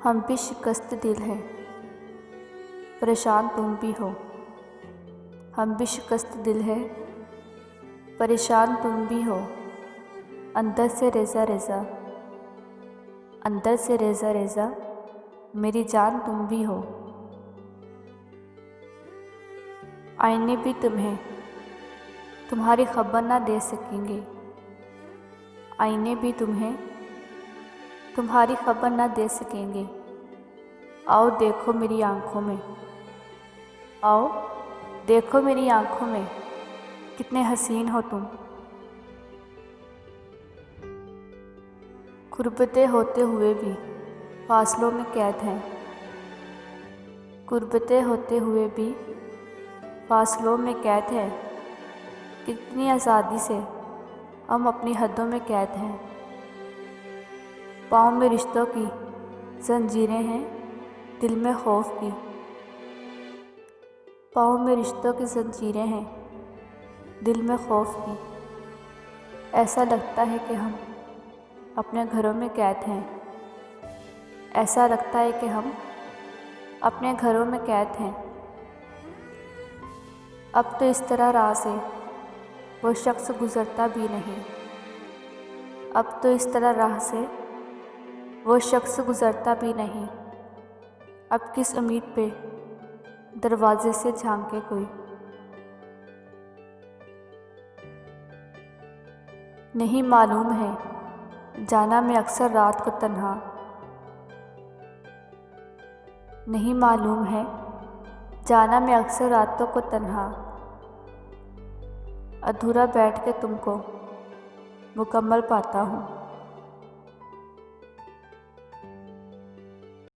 हम भी शिकस्त दिल हैं, परेशान तुम भी हो। हम भी शिकस्त दिल है, परेशान तुम भी हो। अंदर से रेज़ा रेज़ा, अंदर से रेज़ा रेज़ा, मेरी जान तुम भी हो। आईने भी तुम्हें तुम्हारी खबर ना दे सकेंगे। आईने भी तुम्हें तुम्हारी खबर ना दे सकेंगे। आओ देखो मेरी आँखों में, आओ देखो मेरी आँखों में, कितने हसीन हो तुम। गुर्बतें होते हुए भी फासलों में कैद हैं। गुर्बतें होते हुए भी फासलों में कैद है। कितनी आज़ादी से हम अपनी हदों में कैद हैं। पाँव में रिश्तों की जंजीरें हैं, दिल में खौफ की। पाँव में रिश्तों की जंजीरें हैं, दिल में खौफ की। ऐसा लगता है कि हम अपने घरों में कैद हैं। ऐसा लगता है कि हम अपने घरों में कैद हैं। अब तो इस तरह राह से वो शख्स गुज़रता भी नहीं। अब तो इस तरह राह से वो शख्स गुज़रता भी नहीं। अब किस उम्मीद पे दरवाजे से झांके कोई। नहीं मालूम है जाना मैं अक्सर रात को तन्हा। नहीं मालूम है जाना मैं अक्सर रातों को तन्हा। अधूरा बैठ के तुमको मुकम्मल पाता हूँ।